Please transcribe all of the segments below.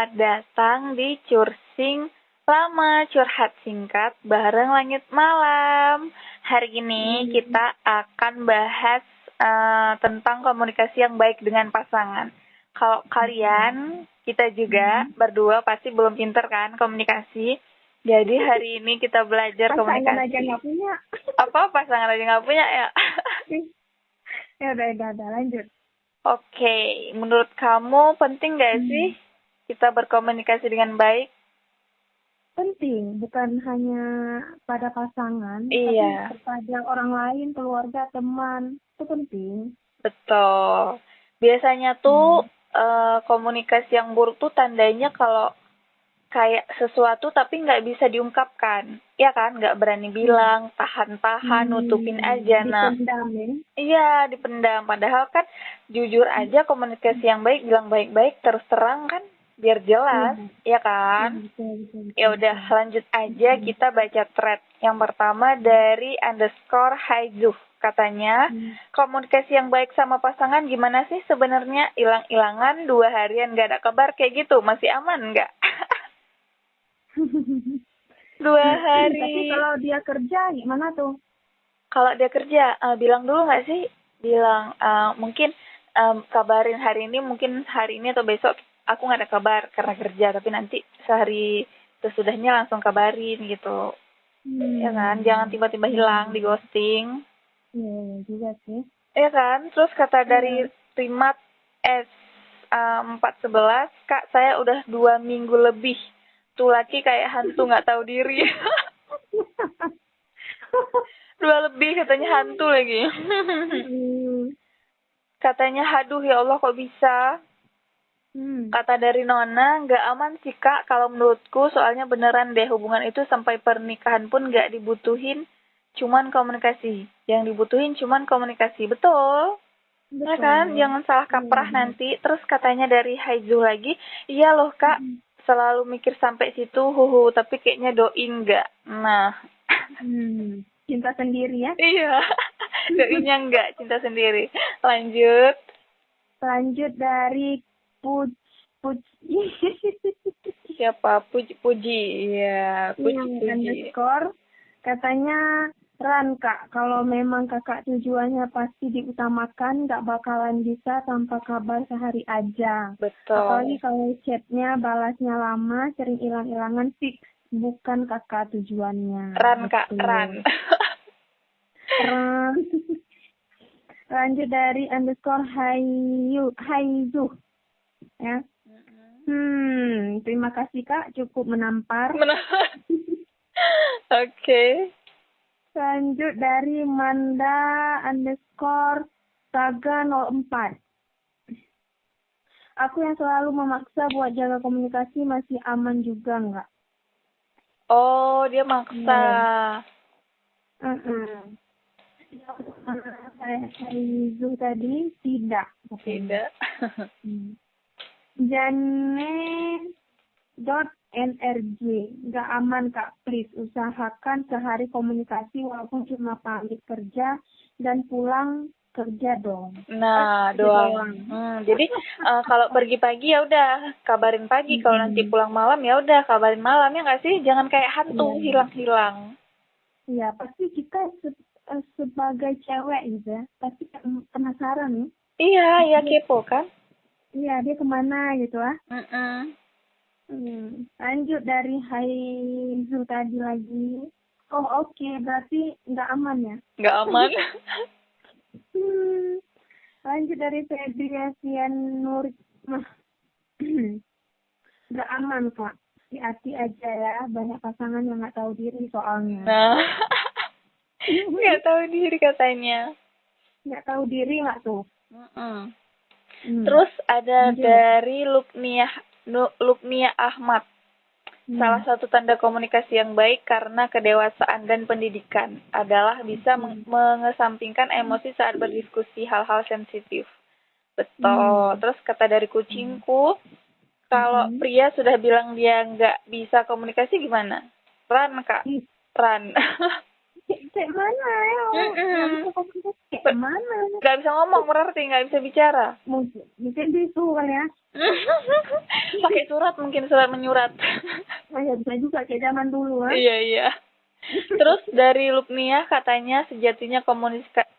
selamat datang di Cursing Lama Curhat Singkat bareng Langit Malam. Hari ini kita akan bahas tentang komunikasi yang baik dengan pasangan. Kalau kalian, kita juga berdua pasti belum pinter kan komunikasi. Jadi hari ini kita belajar komunikasi. Pasangan aja nggak punya. Apa? Pasangan aja nggak punya ya? Ya udah lanjut. Oke, menurut kamu penting nggak sih kita berkomunikasi dengan baik? Penting, bukan hanya pada pasangan, Iya. tapi kepada orang lain, keluarga, teman, itu penting. Betul. Biasanya tuh komunikasi yang buruk tuh tandanya kalau kayak sesuatu tapi nggak bisa diungkapkan. Ya kan? Nggak berani bilang, tahan-tahan, nutupin aja. Nah, Dipendam ya. iya, dipendam. Padahal kan jujur aja komunikasi yang baik, bilang baik-baik, terus terang kan biar jelas, ya kan? Betul. Ya udah, lanjut aja kita baca thread. Yang pertama dari _Haizuh. Katanya, komunikasi yang baik sama pasangan gimana sih sebenarnya? Hilang-hilangan 2 harian gak ada kabar kayak gitu, masih aman nggak? 2 hari. Tapi kalau dia kerja gimana tuh? Kalau dia kerja, bilang dulu nggak sih? Bilang, mungkin kabarin hari ini, mungkin hari ini atau besok aku nggak ada kabar karena kerja, tapi nanti sehari sesudahnya langsung kabarin gitu. Ya kan? Jangan tiba-tiba hilang, di ghosting. Iya juga sih. Ya kan? Terus kata dari Rimat S411, Kak, saya udah 2 minggu lebih. Tuh laki kayak hantu nggak tahu diri. 2 lebih katanya hantu lagi. Katanya, haduh ya Allah kok bisa. Kata dari Nona, nggak aman sih Kak kalau menurutku, soalnya beneran deh hubungan itu sampai pernikahan pun nggak dibutuhin cuman komunikasi. Yang dibutuhin cuman komunikasi. Betul. Ya kan? Jangan salah kaprah nanti. Terus katanya dari Haizu lagi, iya loh Kak, selalu mikir sampai situ, tapi kayaknya doi enggak. Nah. Cinta sendiri ya? Iya. Doinya enggak, cinta sendiri. Lanjut dari siapa? Puji. Iya, Puji. Underscore. Katanya, Ran Kak, kalau memang kakak tujuannya pasti diutamakan, gak bakalan bisa tanpa kabar sehari aja. Betul. Apalagi kalau chatnya balasnya lama, sering hilang-hilangan, fix bukan kakak tujuannya. Ran Kak, Ran. Lanjut dari _ Haizuh. Ya. Terima kasih Kak, cukup menampar. Oke. Lanjut dari Manda _Saga 04. Aku yang selalu memaksa buat jaga komunikasi, masih aman juga nggak? Oh, dia maksa. Haizu tadi tidak. Tidak. Jane.nrg, nggak aman Kak, please usahakan sehari komunikasi walaupun cuma pamit kerja dan pulang kerja dong. Nah, doang. Jadi kalau pergi pagi ya udah kabarin pagi, kalau nanti pulang malam ya udah kabarin malam, ya nggak sih? Jangan kayak hantu hilang-hilang. Iya, pasti kita sebagai cewek gitu ya, pasti penasaran nih. Iya, kepo kan? Iya, dia kemana gitu lah. Lanjut dari Haizu tadi lagi. Oh oke, berarti nggak aman ya? Nggak aman. Lanjut dari Febriasian Nur. Nggak aman Kak. Hati-hati aja ya, banyak pasangan yang nggak tahu diri soalnya. Nah, nggak tahu diri katanya. Nggak tahu diri nggak tuh? Terus ada dari Luknia Ahmad. Salah satu tanda komunikasi yang baik karena kedewasaan dan pendidikan adalah bisa mengesampingkan emosi saat berdiskusi hal-hal sensitif. Betul. Terus kata dari kucingku, kalau pria sudah bilang dia nggak bisa komunikasi gimana? Ran Kak, Ran. kayak mana ya? Nggak bisa komunikasi kayak mana? Nggak bisa ngomong berarti, nggak bisa bicara. Mungkin itu kan ya. Pakai surat, mungkin surat menyurat. Oh ya, bisa juga kayak zaman dulu kan. Iya. Terus dari Lupnia katanya sejatinya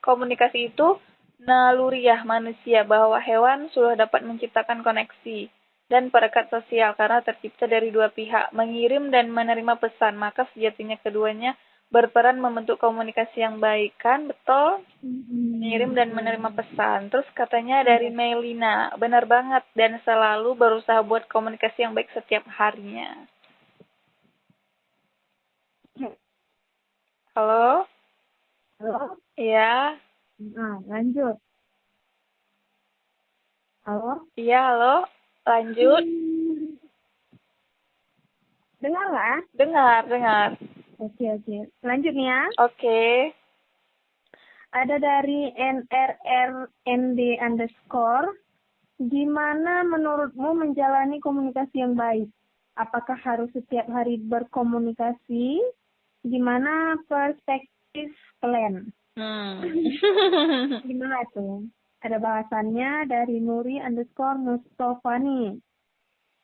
komunikasi itu naluriah manusia, bahwa hewan sudah dapat menciptakan koneksi dan perekat sosial karena tercipta dari dua pihak, mengirim dan menerima pesan, maka sejatinya keduanya berperan membentuk komunikasi yang baik, kan? Betul? Mengirim dan menerima pesan. Terus katanya dari Melina, benar banget, dan selalu berusaha buat komunikasi yang baik setiap harinya. Halo? Halo? Iya. Nah, lanjut. Halo? Iya, halo. Lanjut. Dengar nggak? Dengar. Oke. Lanjut nih ya. Oke. Ada dari NRRND_. Gimana menurutmu menjalani komunikasi yang baik? Apakah harus setiap hari berkomunikasi? Gimana perspektif kalian? Gimana tuh? Ada bahasannya dari Nuri_Mustafa nih.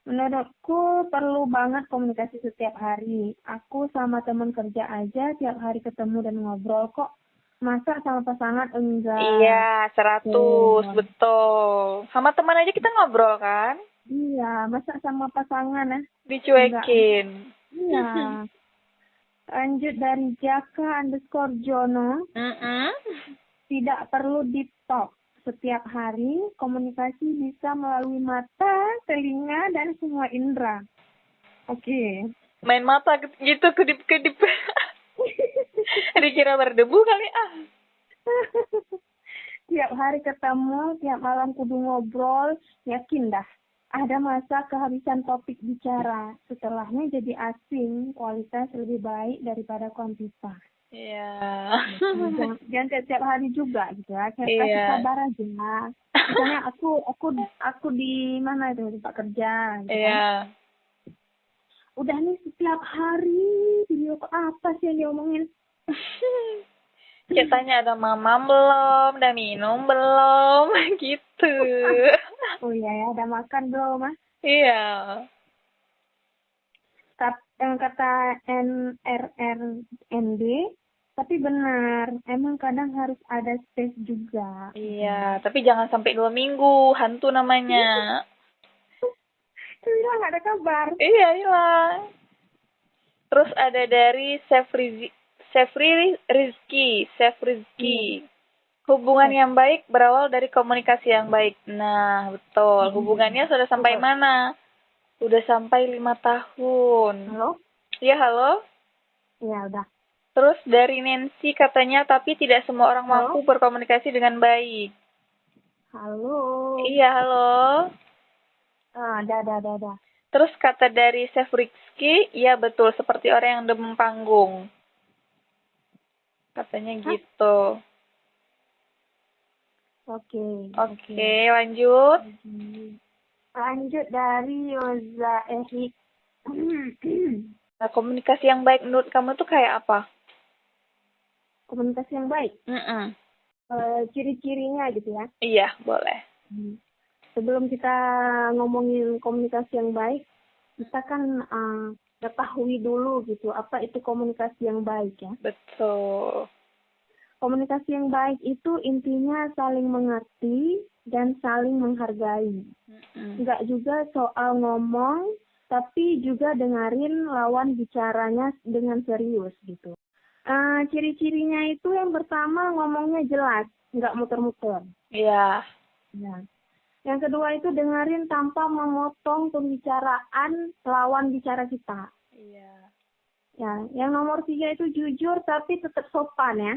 Menurutku perlu banget komunikasi setiap hari. Aku sama teman kerja aja tiap hari ketemu dan ngobrol kok. Masa sama pasangan enggak? Iya, 100, betul. Sama teman aja kita ngobrol kan? Iya, masa sama pasangan ya? Dicuekin. Iya. Lanjut dari Jaka_Jono. Tidak perlu deep talk. Setiap hari komunikasi bisa melalui mata, telinga, dan semua indera. Oke. Main mata gitu, kedip-kedip. Dikira berdebu kali Tiap hari ketemu, tiap malam kudu ngobrol, yakin dah. Ada masa kehabisan topik bicara. Setelahnya jadi asing, kualitas lebih baik daripada kuantitas. Iya. Jangan setiap hari juga gitu ya. Kasih sabar aja. Misalnya aku di mana itu, di tempat kerja gitu kan. Udah nih setiap hari video apa sih yang diomongin? Ceritanya ada mamam belum, udah minum belum, gitu. Oh iya ya, ada makan belum, Mas? Iya. Kata NRRND, tapi benar, emang kadang harus ada space juga. Iya, tapi jangan sampai 2 minggu, hantu namanya. Hilang, gak ada kabar. Iya, hilang. Terus ada dari Sefri Rizky. Hubungan yang baik berawal dari komunikasi yang baik. Nah, betul. Hubungannya sudah sampai mana? Udah sampai 5 tahun. Halo? Iya, halo? Iya, udah. Terus dari Nancy katanya, tapi tidak semua orang mampu berkomunikasi dengan baik. Halo? Iya, halo? Ada. Terus kata dari Chef Rizky, iya betul, seperti orang yang demam panggung. Katanya gitu. Oke, lanjut. Lanjut dari Yoza Ehik. Nah, komunikasi yang baik menurut kamu tuh kayak apa? Komunikasi yang baik? Ciri-cirinya gitu ya? Iya, boleh. Sebelum kita ngomongin komunikasi yang baik, kita kan ketahui dulu gitu, apa itu komunikasi yang baik ya? Betul. Komunikasi yang baik itu intinya saling mengerti dan saling menghargai. Enggak juga soal ngomong, tapi juga dengerin lawan bicaranya dengan serius gitu. Ciri-cirinya itu yang pertama ngomongnya jelas, nggak muter-muter. Iya. Ya. Yang kedua itu dengerin tanpa memotong pembicaraan lawan bicara kita. Iya. Ya, yang nomor 3 itu jujur tapi tetap sopan ya.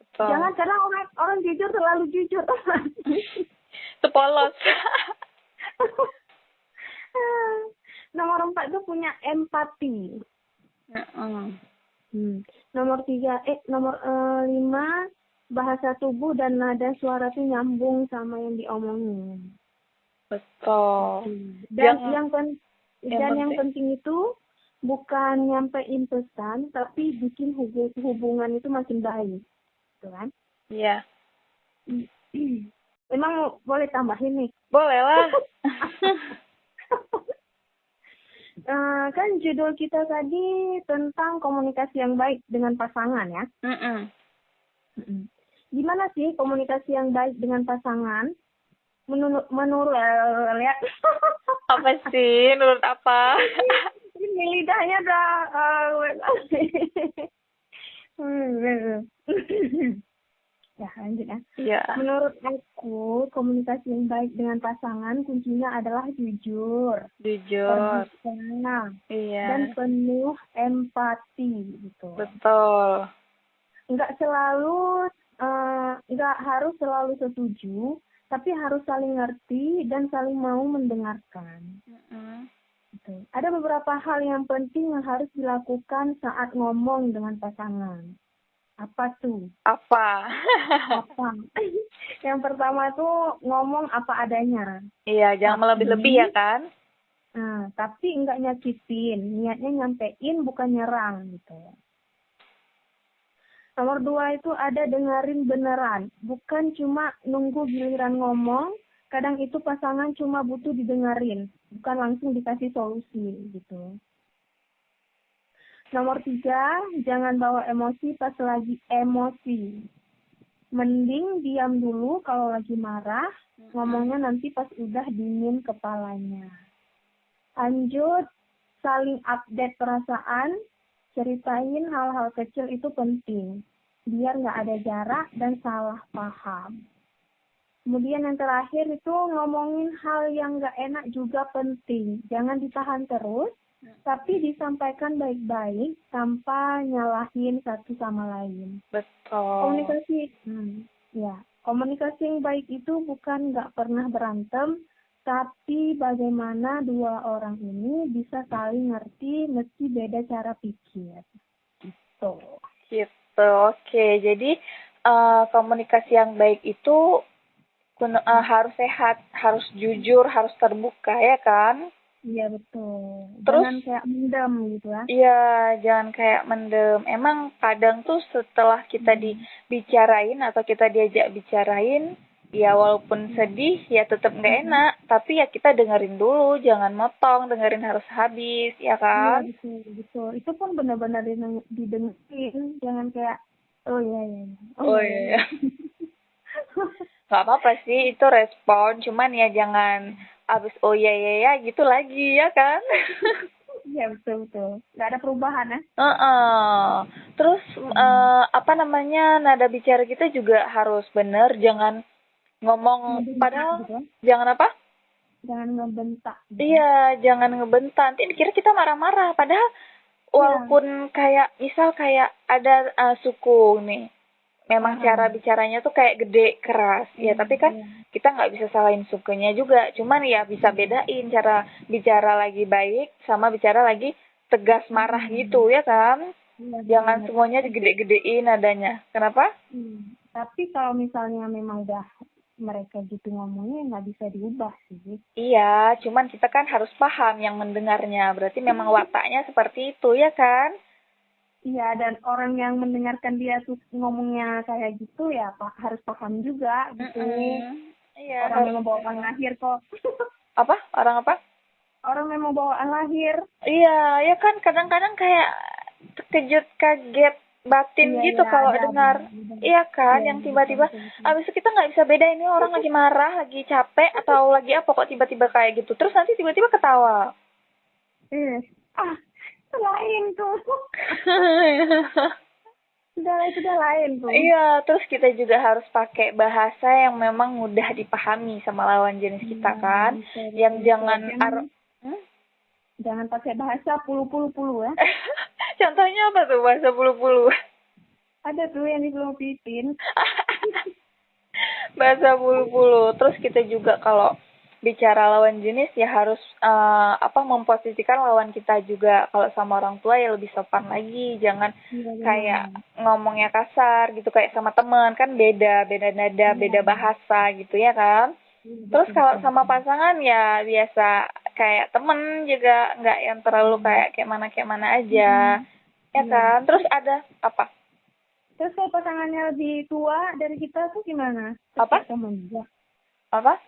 Betul. Jangan karena orang jujur terlalu jujur. Sepolos. Nomor 4 itu punya empati. Nomor 5 bahasa tubuh dan nada suara itu nyambung sama yang diomongin. Betul. Dan yang penting itu bukan nyampein pesan, tapi bikin hubungan itu makin baik, gitu kan? Iya. Emang boleh tambahin nih? Boleh lah. Kan judul kita tadi tentang komunikasi yang baik dengan pasangan ya. Gimana sih komunikasi yang baik dengan pasangan? Menurut ya. Apa sih? Menurut apa? Ini lidahnya udah ya lanjut ya. Iya. Menurut aku komunikasi yang baik dengan pasangan kuncinya adalah jujur, terbuka, iya, dan penuh empati gitu. Betul. Nggak harus selalu setuju, tapi harus saling ngerti dan saling mau mendengarkan. Gitu. Ada beberapa hal yang penting yang harus dilakukan saat ngomong dengan pasangan. Apa tuh? Apa? Yang pertama tuh ngomong apa adanya. Iya, jangan melebih-lebih ya kan? Nah, tapi enggak nyakitin, niatnya nyampein bukan nyerang gitu. Nomor 2 itu ada dengerin beneran, bukan cuma nunggu giliran ngomong. Kadang itu pasangan cuma butuh didengerin, bukan langsung dikasih solusi gitu. Nomor 3, jangan bawa emosi pas lagi emosi. Mending diam dulu kalau lagi marah, ngomongnya nanti pas udah dingin kepalanya. Lanjut, saling update perasaan, ceritain hal-hal kecil itu penting, biar nggak ada jarak dan salah paham. Kemudian yang terakhir itu ngomongin hal yang nggak enak juga penting, jangan ditahan terus, tapi disampaikan baik-baik tanpa nyalahin satu sama lain. Betul. Komunikasi yang baik itu bukan nggak pernah berantem, tapi bagaimana dua orang ini bisa saling ngerti meski beda cara pikir. Gitu. Oke. Jadi komunikasi yang baik itu harus sehat, harus jujur, harus terbuka ya kan? Iya betul. Terus, jangan kayak mendem gitu ya. Iya, jangan kayak mendem. Emang kadang tuh setelah kita dibicarain atau kita diajak bicarain, ya walaupun sedih, ya tetap nggak enak. Tapi ya kita dengerin dulu, jangan motong, dengerin harus habis, ya kan? Iya betul. Itu pun benar-benar didengerin, jangan kayak oh iya. Gak apa-apa sih, itu respon. Cuman ya jangan abis oh ya gitu lagi, ya kan? Iya betul. Gak ada perubahan ya? Terus nada bicara kita juga harus benar, jangan ngomong padahal gitu. Jangan apa? Jangan ngebentak. Gitu. Iya, jangan ngebentak. Nanti dikira kita marah-marah. Padahal walaupun kayak misal kayak ada suku nih, memang cara bicaranya tuh kayak gede, keras. Ya, tapi kan kita nggak bisa salahin sukunya juga. Cuman ya bisa bedain cara bicara lagi baik sama bicara lagi tegas marah gitu, ya kan? Jangan semuanya digede-gedein adanya. Kenapa? Tapi kalau misalnya memang udah mereka gitu ngomongnya nggak bisa diubah sih. Iya, cuman kita kan harus paham yang mendengarnya. Berarti memang wataknya seperti itu, ya kan? Iya, dan orang yang mendengarkan dia tuh ngomongnya kayak gitu ya harus paham juga gitu. Iya. Orang memang bawaan lahir kok. Apa? Orang apa? Orang memang bawaan lahir. Iya, ya kan kadang-kadang kayak terkejut, kaget, batin gitu kalau dengar. Iya kan, yang tiba-tiba abis itu kita nggak bisa beda ini orang lagi marah, lagi capek, atau lagi apa kok tiba-tiba kayak gitu. Terus nanti tiba-tiba ketawa. Itu lain tuh. Sudah lain tuh. Iya, terus kita juga harus pakai bahasa yang memang mudah dipahami sama lawan jenis kita kan. Yang jangan jangan pakai bahasa pulu-pulu ya. Contohnya apa tuh bahasa pulu-pulu? Ada tuh yang di Filipina. Bahasa pulu-pulu. Terus kita juga kalau bicara lawan jenis ya harus memposisikan lawan kita juga. Kalau sama orang tua ya lebih sopan lagi, jangan kayak ngomongnya kasar gitu kayak sama teman, kan beda nada, beda bahasa gitu ya kan. Terus kalau sama pasangan ya biasa kayak temen juga, nggak yang terlalu kayak mana aja. Ya kan? Terus ada apa? Terus kalau pasangannya lebih tua dari kita tuh gimana? Apa? Teman juga. Apa?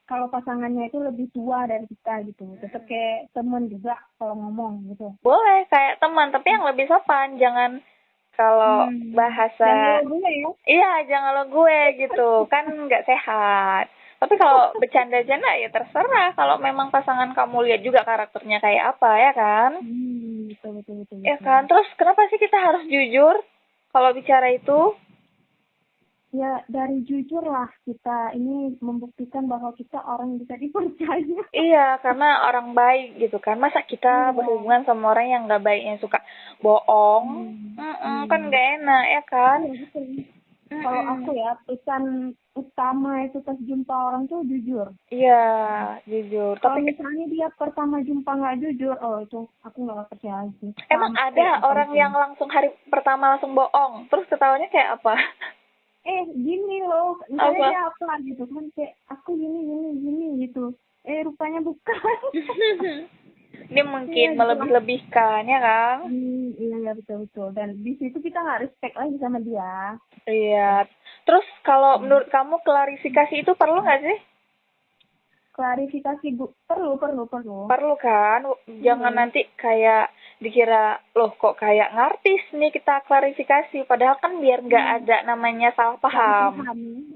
Kalau pasangannya itu lebih tua dari kita gitu, tetap kayak teman juga kalau ngomong gitu. Boleh kayak teman, tapi yang lebih sopan. Jangan kalau bahasa. Jangan lo gue ya. Iya, jangan lo gue gitu. Kan nggak sehat. Tapi kalau bercanda-canda ya terserah. Kalau memang pasangan kamu lihat juga karakternya kayak apa, ya kan? Betul. Ya kan? Terus kenapa sih kita harus jujur kalau bicara itu? Ya dari jujur lah kita ini membuktikan bahwa kita orang yang bisa dipercaya. Iya, karena orang baik gitu kan. Masa kita berhubungan sama orang yang nggak baik, yang suka bohong? Kan nggak enak, ya kan? Kalau aku ya, pesan utama itu pas jumpa orang tuh jujur. Iya, jujur. Kalau misalnya dia pertama jumpa nggak jujur, itu aku nggak percaya sih. Emang ada orang yang langsung hari pertama langsung bohong, terus ketawanya kayak apa? Gini loh, misalnya dia apa gitu kan, kayak aku gini gitu. Rupanya bukan. Dia mungkin melebih-lebihkan, ya kan? Iya, betul. Dan di situ kita nggak respect lagi sama dia. Iya. Terus kalau menurut kamu klarifikasi itu perlu nggak sih? Klarifikasi perlu. Perlu kan? Jangan nanti kayak dikira loh kok kayak ngartis nih kita klarifikasi, padahal kan biar nggak ada namanya salah paham.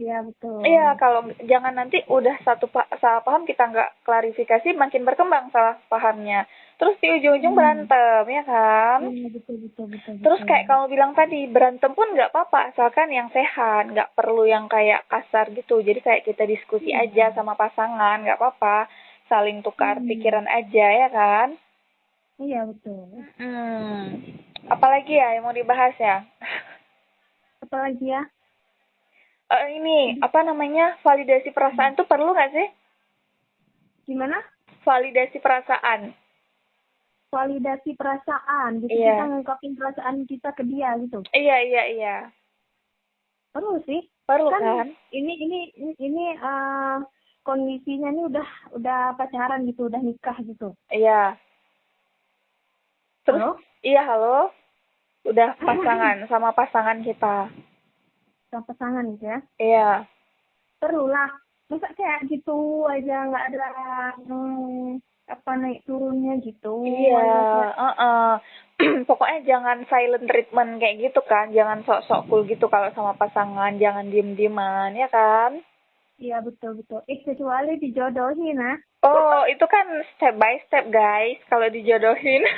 Iya, betul. Iya, kalau jangan nanti udah salah paham kita nggak klarifikasi, makin berkembang salah pahamnya. Terus di ujung-ujung berantem, ya kan? Betul. Terus kayak kamu bilang tadi, berantem pun nggak apa-apa, asalkan yang sehat, nggak perlu yang kayak kasar gitu. Jadi kayak kita diskusi aja sama pasangan, nggak apa-apa, saling tukar pikiran aja, ya kan? Iya, betul. Apalagi ya yang mau dibahas ya? Apalagi ya? Ini, apa namanya, validasi perasaan tuh perlu nggak sih? Gimana? Validasi perasaan. Validasi perasaan, gitu. Kita ngungkapin perasaan kita ke dia, gitu. Iya. Perlu sih. Perlu kan? Ini kondisinya ini udah pacaran gitu, udah nikah gitu. Iya. Terus, halo? Iya, halo. Udah pasangan, sama pasangan kita. Sama pasangan gitu ya? Iya. Perlulah. Masa kayak gitu aja nggak ada naik turunnya gitu. Iya, pokoknya jangan silent treatment kayak gitu kan. Jangan sok-sok cool gitu kalau sama pasangan. Jangan diem-dieman, ya kan? Iya, betul. Kecuali dijodohin, Oh, itu kan step by step, guys. Kalau dijodohin.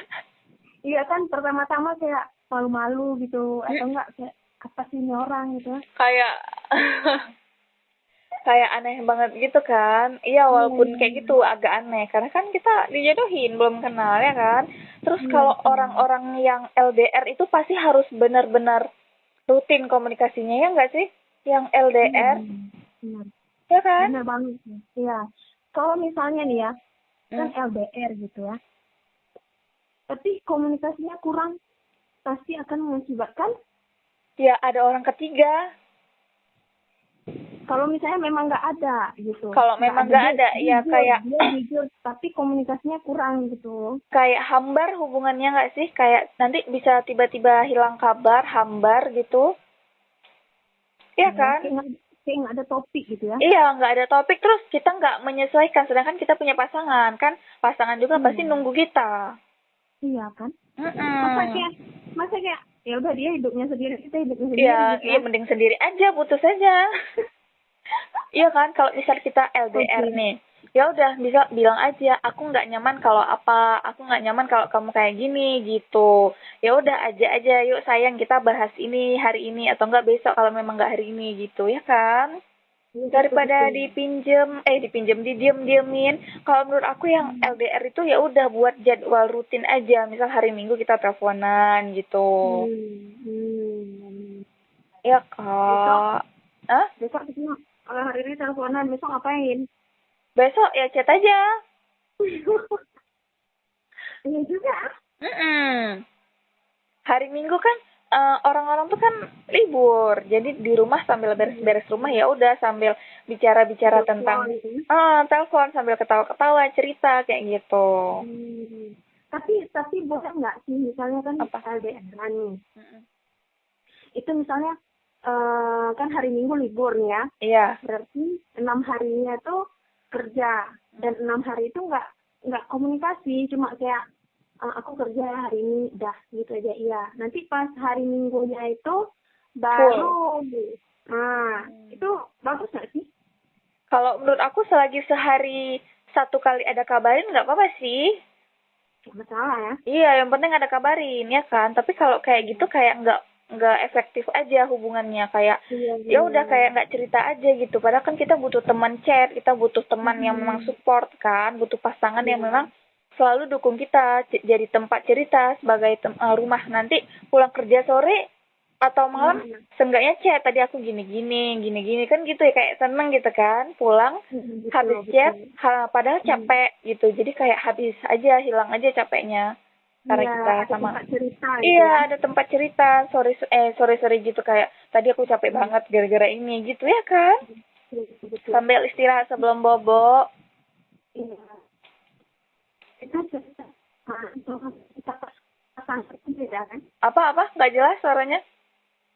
Iya kan, pertama-tama kayak malu-malu gitu. Atau enggak kayak, apa sih ini orang gitu. Kayak aneh banget gitu kan. Iya, walaupun kayak gitu agak aneh. Karena kan kita dijodohin, belum kenal, ya kan. Terus kalau orang-orang yang LDR itu pasti harus benar-benar rutin komunikasinya, ya nggak sih? Yang LDR. Benar. Ya kan? Benar banget. Iya. Kalau misalnya nih ya, kan LDR gitu ya. Tapi komunikasinya kurang, pasti akan mengakibatkan? Ya, ada orang ketiga. Kalau misalnya memang nggak ada gitu. Kalau memang nggak ada, ya kayak dia jujur, tapi komunikasinya kurang gitu. Kayak hambar hubungannya nggak sih? Kayak nanti bisa tiba-tiba hilang kabar, hambar gitu. Iya kan? Kayak nggak ada topik gitu ya. Iya, nggak ada topik, terus kita nggak menyesuaikan. Sedangkan kita punya pasangan, kan? Pasangan juga pasti nunggu kita. Iya kan? Masa kayak ya udah dia hidupnya sendiri, kita hidupnya sendiri. Iya, mending sendiri aja, putus aja. Iya kan, kalau misal kita LDR nih, ya udah bisa bilang aja, aku nggak nyaman kalau aku nggak nyaman kalau kamu kayak gini gitu. Ya udah aja, yuk sayang kita bahas ini hari ini atau enggak besok kalau memang nggak hari ini gitu, ya kan? Daripada didiem-diemin. Kalau menurut aku yang LDR itu ya udah buat jadwal rutin aja, misal hari Minggu kita teleponan gitu. Ya kak. Besok kita kalau hari ini teleponan, besok ngapain? Besok ya chat aja. Iya juga. Hari Minggu kan orang-orang tuh kan libur, jadi di rumah sambil beres-beres rumah ya udah sambil bicara-bicara tentang telepon sambil ketawa-ketawa cerita kayak gitu. Tapi boleh nggak sih misalnya kan LDR nih, itu misalnya kan hari Minggu libur nih ya, iya, berarti 6 harinya tuh kerja, dan 6 hari itu nggak komunikasi, cuma kayak aku kerja hari ini dah gitu aja. Iya, nanti pas hari Minggunya itu baru itu bagus nggak sih? Kalau menurut aku selagi sehari 1 kali ada kabarin nggak apa-apa sih. Gak masalah ya. Iya, yang penting ada kabarin ya kan. Tapi kalau kayak gitu kayak nggak efektif aja hubungannya, kayak ya udah kayak nggak cerita aja gitu. Padahal kan kita butuh teman chat, kita butuh teman yang memang support kan, butuh pasangan yang memang selalu dukung kita, jadi tempat cerita sebagai rumah. Nanti pulang kerja sore atau malam seenggaknya chat, tadi aku gini kan gitu ya, kayak seneng gitu kan pulang habis chat padahal capek gitu, jadi kayak habis aja, hilang aja capeknya karena kita sama tempat cerita, ada tempat cerita sore gitu, kayak tadi aku capek banget gara-gara ini gitu ya kan, sambil istirahat sebelum bobo. Itu cerita apa nggak jelas suaranya.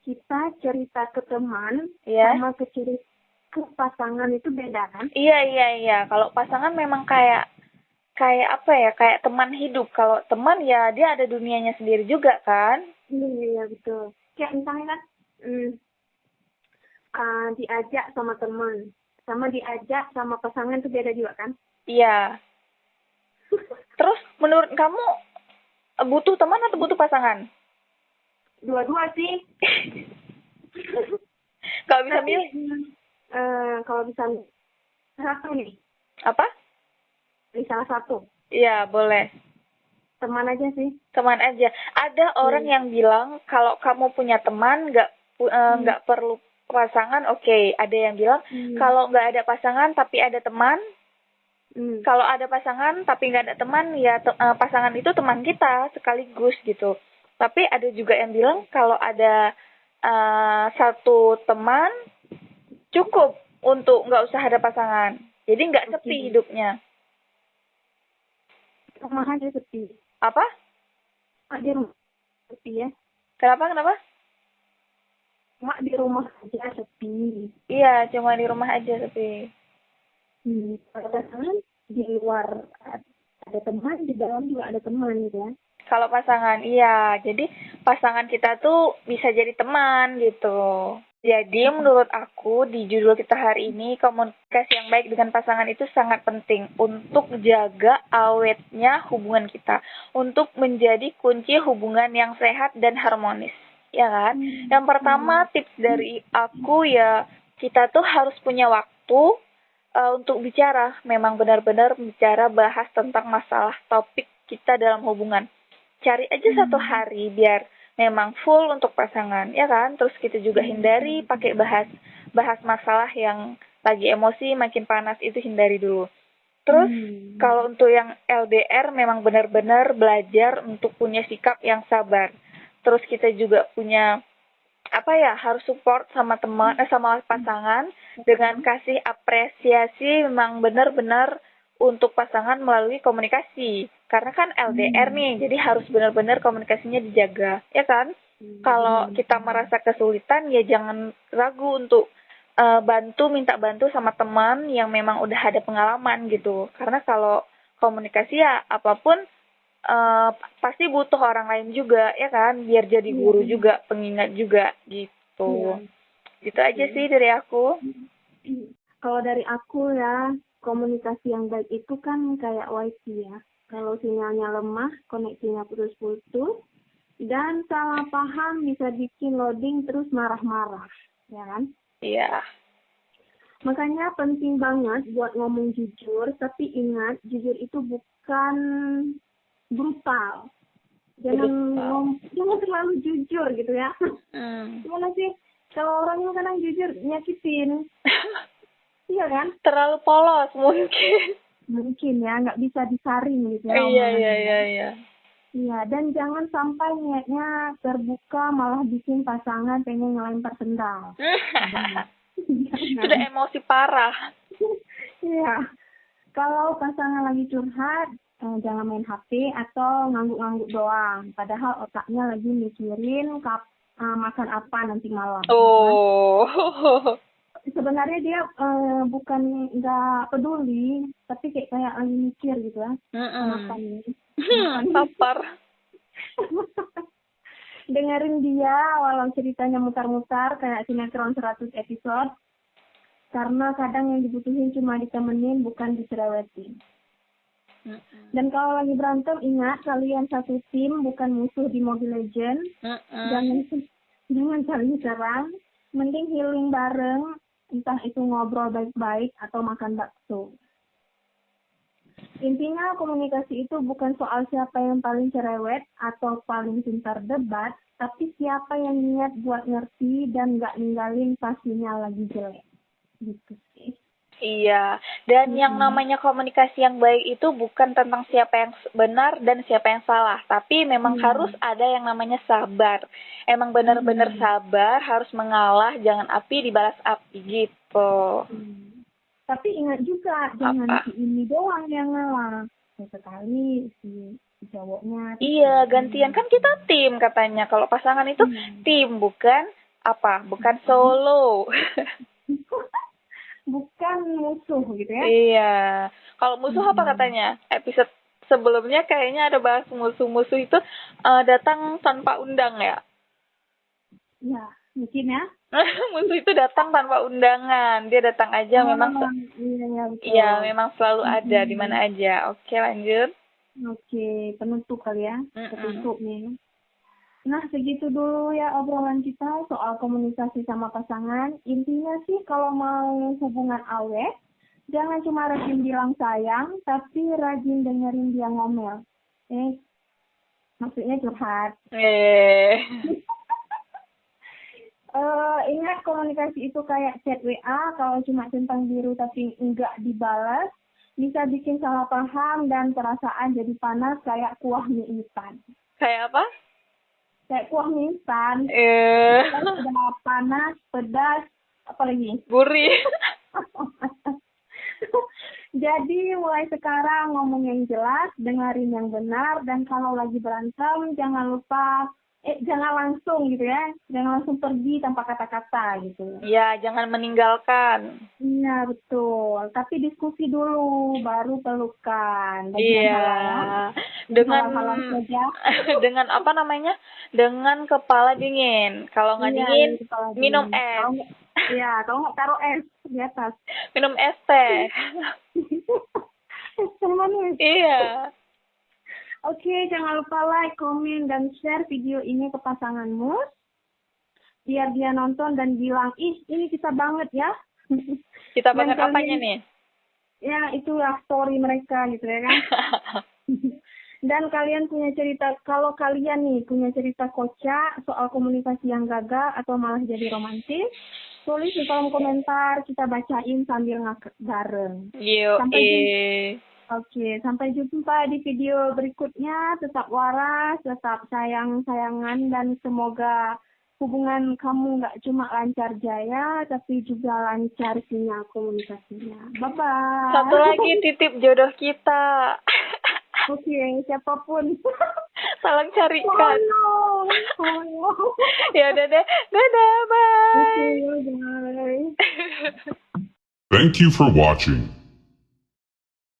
Kita cerita ke teman sama ke pasangan itu beda kan? Iya. Kalau pasangan memang kayak apa ya, kayak teman hidup. Kalau teman ya dia ada dunianya sendiri juga kan? Iya betul. Kayak misalnya kan diajak sama teman, sama diajak sama pasangan itu beda juga kan? Iya. Terus menurut kamu butuh teman atau butuh pasangan? Dua-dua sih. Kalau bisa milih? Kalau bisa satu nih. Apa? Pilih salah satu. Iya, boleh. Teman aja sih. Teman aja. Ada orang yang bilang kalau kamu punya teman nggak perlu pasangan, oke. Ada yang bilang kalau nggak ada pasangan tapi ada teman. Kalau ada pasangan tapi nggak ada teman, ya pasangan itu teman kita sekaligus gitu. Tapi ada juga yang bilang kalau ada satu teman cukup untuk nggak usah ada pasangan. Jadi nggak sepi hidupnya. Rumah aja sepi. Apa? Di rumah sepi ya. Kenapa? Cuma di rumah aja sepi. Iya, cuma di rumah aja sepi. Kalau pasangan di luar ada teman, di dalam juga ada teman gitu ya. Kalau pasangan, iya. Jadi pasangan kita tuh bisa jadi teman gitu. Jadi menurut aku di judul kita hari ini, komunikasi yang baik dengan pasangan itu sangat penting untuk jaga awetnya hubungan kita, untuk menjadi kunci hubungan yang sehat dan harmonis, ya kan? Yang pertama tips dari aku ya, kita tuh harus punya waktu untuk bicara, memang benar-benar bicara, bahas tentang masalah topik kita dalam hubungan. Cari aja 1 hari biar memang full untuk pasangan, ya kan? Terus kita juga hindari pakai bahas masalah yang lagi emosi makin panas, itu hindari dulu. Terus kalau untuk yang LDR memang benar-benar belajar untuk punya sikap yang sabar. Terus kita juga punya harus support sama teman sama pasangan dengan kasih apresiasi, memang benar-benar untuk pasangan melalui komunikasi. Karena kan LDR nih, jadi harus benar-benar komunikasinya dijaga, ya kan? Kalau kita merasa kesulitan, ya jangan ragu untuk minta bantu sama teman yang memang udah ada pengalaman gitu. Karena kalau komunikasi ya apapun pasti butuh orang lain juga, ya kan? Biar jadi guru juga, pengingat juga gitu. Gitu aja sih dari aku. Kalau dari aku ya, komunikasi yang baik itu kan kayak wifi ya. Kalau sinyalnya lemah, koneksinya putus-putus, dan salah paham bisa bikin loading terus marah-marah, ya kan? Iya. Makanya penting banget buat ngomong jujur, tapi ingat, jujur itu bukan brutal. Jangan terlalu jujur gitu ya. Gimana sih? Kalau orang itu kadang jujur nyakitin. Iya kan? Terlalu polos mungkin. Mungkin ya, nggak bisa disaring gitu ya. Iya. Iya, dan jangan sampai niatnya terbuka malah bikin pasangan pengen ngelempar sendal. Sudah emosi parah. Iya, kalau pasangan lagi curhat, jangan main HP atau ngangguk-ngangguk doang. Padahal otaknya lagi mikirin makan apa nanti malam. Oh. Sebenarnya dia bukan nggak peduli, tapi kayak lagi mikir gitu ya. Makan ini. Lapar. Dengerin dia walau ceritanya mutar-mutar kayak sinetron 100 episode. Karena kadang yang dibutuhin cuma ditemenin, bukan dicerewetin. Dan kalau lagi berantem, ingat kalian satu tim, bukan musuh di Mobile Legends. Jangan saling serang. Mending healing bareng, entah itu ngobrol baik-baik atau makan bakso. Intinya komunikasi itu bukan soal siapa yang paling cerewet atau paling pintar debat, tapi siapa yang niat buat ngerti dan nggak ninggalin pas sinyal lagi jelek. Gitu sih. Iya, dan yang namanya komunikasi yang baik itu bukan tentang siapa yang benar dan siapa yang salah, tapi memang harus ada yang namanya sabar. Emang benar-benar sabar, harus mengalah, jangan api dibalas api gitu. Tapi ingat juga, jangan si ini doang yang ngalah. Sekali si cowoknya. Iya, gantian. Kan kita tim katanya. Kalau pasangan itu tim, bukan bukan solo. Bukan musuh gitu ya. Iya. Kalau musuh apa katanya? Episode sebelumnya kayaknya ada bahas musuh-musuh itu datang tanpa undang ya? Ya, mungkin ya. Musuh itu datang tanpa undangan. Dia datang aja memang iya, memang selalu ada di mana aja. Oke, lanjut. Oke, penutup kali ya. Penutup nih. Nah, segitu dulu ya obrolan kita soal komunikasi sama pasangan. Intinya sih kalau mau hubungan awet, jangan cuma rajin bilang sayang, tapi rajin dengerin dia ngomel. Maksudnya curhat. Ingat komunikasi itu kayak chat WA, kalau cuma centang biru tapi enggak dibalas, bisa bikin salah paham dan perasaan jadi panas kayak kuah mie instan. Kayak apa? Kayak kuah mie instan. Udah panas, pedas, apa lagi? Gurih. Jadi mulai sekarang ngomong yang jelas, dengerin yang benar, dan kalau lagi berantem jangan lupa jangan langsung gitu ya, jangan langsung pergi tanpa kata-kata gitu. Iya, jangan meninggalkan. Iya betul, tapi diskusi dulu baru pelukan. Iya, dengan apa namanya? Dengan kepala dingin. Kalau nggak dingin, minum es. Iya, kalau nggak taruh es di atas. Minum es teh. Es teh manis. Iya. Oke, jangan lupa like, komen, dan share video ini ke pasanganmu. Biar dia nonton dan bilang, ini kita banget ya. Kita banget apanya nih? Ya, itulah story mereka gitu ya kan. Dan kalian punya cerita, kalau kalian nih punya cerita kocak soal komunikasi yang gagal atau malah jadi romantis, tulis di kolom komentar, kita bacain sambil ngakak bareng. Sampai jumpa di video berikutnya. Tetap waras, tetap sayang-sayangan, dan semoga hubungan kamu nggak cuma lancar jaya, tapi juga lancar sinyal komunikasinya. Bye-bye. Satu lagi titip jodoh kita. Oke, siapapun. Tolong carikan. Oh no. Ya udah deh. Dadah, bye. Okay, bye. Thank you for watching.